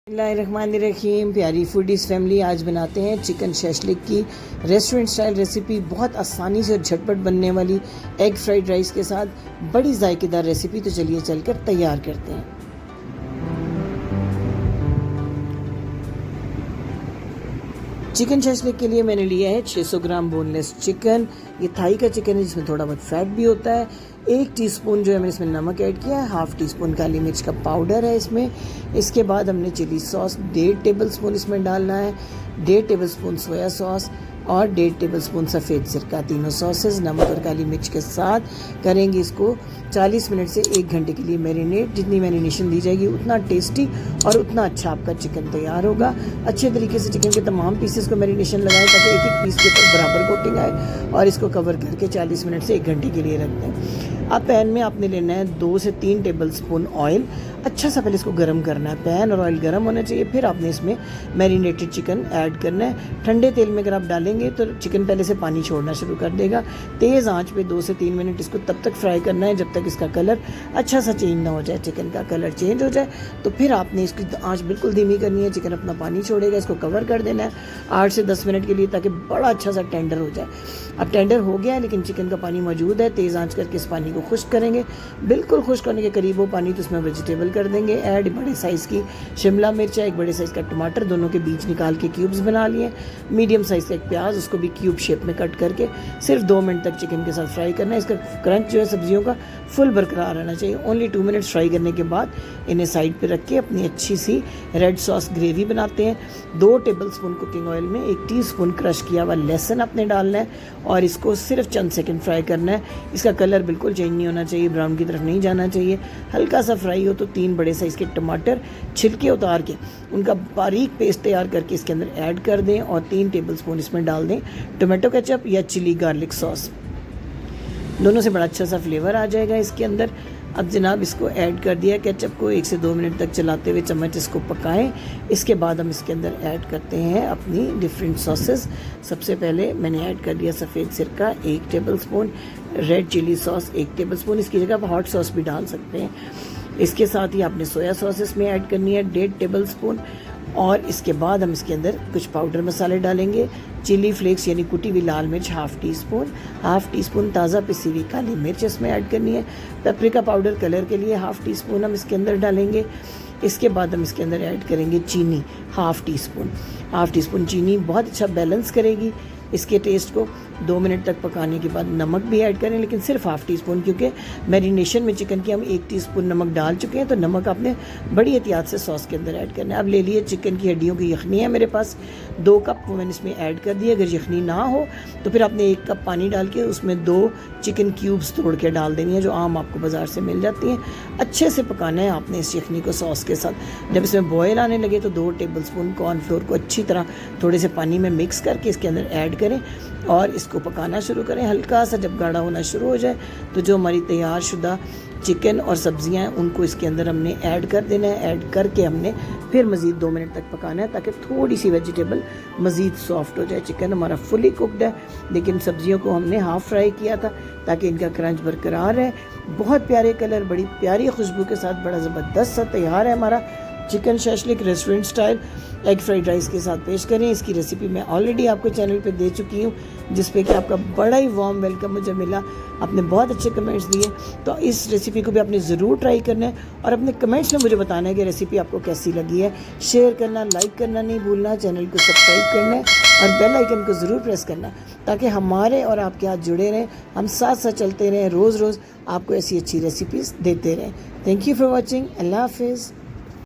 बिस्मिल्लाहिर्रहमानिर्रहीम। प्यारी foodies family, आज बनाते हैं चिकन शैशलिक की रेस्टोरेंट स्टाइल रेसिपी। बहुत आसानी से और झटपट बनने वाली एग फ्राइड राइस के साथ बड़ी जायकेदार रेसिपी। तो चलिए चलकर तैयार करते हैं। चिकन शैशलिक के लिए मैंने लिया है 600 ग्राम बोनलेस चिकन। ये थाई का चिकन है जिसमें थोड़ा बहुत फैट भी होता है। 1 टीस्पून जो है मैंने इसमें नमक ऐड किया है। 1/2 टीस्पून काली मिर्च का पाउडर है इसमें। इसके बाद हमने चिली सॉस 1.5 टेबलस्पून इसमें डालना है। 1.5 टेबलस्पून सोया सॉस और 1.5 टेबलस्पून सफ़ेद सिरका। तीनों सॉसेस नमक और काली मिर्च के साथ करेंगे इसको 40 मिनट से 1 घंटे के लिए मैरिनेट। जितनी मैरिनेशन दी जाएगी उतना टेस्टी और उतना अच्छा आपका चिकन तैयार होगा। अच्छे तरीके से चिकन के तमाम पीसेस को मैरिनेशन लगाएं ताकि एक एक पीस के ऊपर बराबर कोटिंग आए, और इसको कवर करके 40 मिनट से 1 घंटे के लिए रख दें। अब पैन में आपने लेना है 2 से 3 टेबलस्पून ऑयल। अच्छा सा पहले इसको गर्म करना है। पैन और ऑयल गर्म होना चाहिए, फिर आपने इसमें मैरिनेटेड चिकन ऐड करना है। ठंडे तेल में अगर आप डालेंगे तो चिकन पहले से पानी छोड़ना शुरू कर देगा। तेज़ आंच पे 2 से 3 मिनट इसको तब तक फ्राई करना है जब तक इसका कलर अच्छा सा चेंज ना हो जाए। चिकन का कलर चेंज हो जाए तो फिर आपने इसकी आंच बिल्कुल धीमी करनी है। चिकन अपना पानी छोड़ेगा, इसको कवर कर देना है 8 से 10 मिनट के लिए, ताकि बड़ा अच्छा सा टेंडर हो जाए। अब टेंडर हो गया है लेकिन चिकन का पानी मौजूद है। तेज़ आंच करके इस पानी को खुश्क करेंगे। बिल्कुल खुश्क होने के करीब हो पानी तो उसमें वेजिटेबल कर देंगे ऐड। बड़े साइज़ की शिमला मिर्च है, 1 बड़े साइज़ का टमाटर, दोनों के बीज निकाल के क्यूब्स बना लिए। मीडियम साइज़ का 1 प्याज, उसको भी क्यूब शेप में कट करके सिर्फ 2 मिनट तक चिकन के साथ फ्राई करना है। इसका क्रंच जो है सब्जियों का फुल बरकरार रहना चाहिए। ओनली 2 मिनट्स फ्राई करने के बाद इन्हें साइड पे रख के अपनी अच्छी सी रेड सॉस ग्रेवी बनाते हैं। 2 टेबलस्पून कुकिंग ऑयल में 1 टीस्पून क्रश किया हुआ लहसुन आपने डालना है और इसको सिर्फ चंद सेकंड फ्राई करना है। इसका कलर बिल्कुल चेंज नहीं होना चाहिए, ब्राउन की तरफ नहीं जाना चाहिए। हल्का सा फ्राई हो तो 3 बड़े साइज़ के टमाटर छिलके उतार के उनका बारीक पेस्ट तैयार करके इसके अंदर ऐड कर दें और 3 टेबलस्पून इसमें डाल दें टोमेटो केचप या चिली गार्लिक सॉस। दोनों से बड़ा अच्छा सा फ्लेवर आ जाएगा इसके अंदर। अब जनाब इसको ऐड कर दिया केचप को। 1 से 2 मिनट तक चलाते हुए चम्मच इसको पकाएं। इसके बाद हम इसके अंदर ऐड करते हैं अपनी डिफरेंट सॉसेस। सबसे पहले मैंने ऐड कर दिया सफ़ेद सिरका 1 tablespoon, red chilli sauce 1 tablespoon. इसकी जगह आप हॉट सॉस भी डाल सकते हैं। इसके साथ ही आपने सोया सॉस इसमें ऐड करनी है 1.5 टेबलस्पून। और इसके बाद हम इसके अंदर कुछ पाउडर मसाले डालेंगे। चिली फ्लेक्स यानी कुटी हुई लाल मिर्च 1/2 टीस्पून, 1/2 टीस्पून ताज़ा पिसी हुई काली मिर्च इसमें ऐड करनी है। पेपरिका पाउडर कलर के लिए 1/2 टीस्पून हम इसके अंदर डालेंगे। इसके बाद हम इसके अंदर ऐड करेंगे चीनी 1/2 टीस्पून। 1/2 टीस्पून चीनी बहुत अच्छा बैलेंस करेगी इसके टेस्ट को। 2 मिनट तक पकाने के बाद नमक भी ऐड करें, लेकिन सिर्फ 1/2 टीस्पून, क्योंकि मैरिनेशन में चिकन की हम 1 टीस्पून नमक डाल चुके हैं। तो नमक आपने बड़ी एहतियात से सॉस के अंदर ऐड करना है। अब ले लिए चिकन की हड्डियों की यखनी है मेरे पास 2 कप, वो मैंने इसमें ऐड कर दिया। अगर यखनी ना हो तो फिर आपने 1 कप पानी डाल के उसमें 2 चिकन क्यूब्स तोड़ के डाल देनी है, जो आम आपको बाज़ार से मिल जाती हैं। अच्छे से पकाना है आपने इस यखनी को सॉस के साथ। जब इसमें बॉयल आने लगे तो 2 टेबलस्पून कॉर्नफ्लोर को अच्छी तरह थोड़े से पानी में मिक्स करके इसके अंदर ऐड करें और इसको पकाना शुरू करें। हल्का सा जब गाढ़ा होना शुरू हो जाए तो जो हमारी तैयार शुदा चिकन और सब्जियां हैं उनको इसके अंदर हमने ऐड कर देना है। ऐड करके हमने फिर मज़ीद 2 मिनट तक पकाना है ताकि थोड़ी सी वेजिटेबल मज़ीद सॉफ्ट हो जाए। चिकन हमारा फुली कुकड है, लेकिन सब्जियों को हमने हाफ़ फ्राई किया था ताकि इनका क्रंच बरकरार है। बहुत प्यारे कलर, बड़ी प्यारी खुशबू के साथ बड़ा ज़बरदस्त सा तैयार है हमारा chicken shashlik restaurant style egg fried rice के साथ पेश करें। इसकी रेसिपी मैं ऑलरेडी आपको चैनल पे दे चुकी हूँ, जिस पे कि आपका बड़ा ही वार्म वेलकम मुझे मिला। आपने बहुत अच्छे कमेंट्स दिए, तो इस रेसिपी को भी आपने ज़रूर ट्राई करना है और अपने कमेंट्स में मुझे बताना है कि रेसिपी आपको कैसी लगी है। शेयर करना, लाइक करना नहीं भूलना, चैनल को सब्सक्राइब करना है और बेल आइकन को ज़रूर प्रेस करना ताकि हमारे और आपके हाथ जुड़े रहें, हम साथ साथ चलते रहें, रोज़ रोज़ आपको ऐसी अच्छी रेसिपीज़ देते रहें। Thank you for watching. अल्लाह हाफिज़।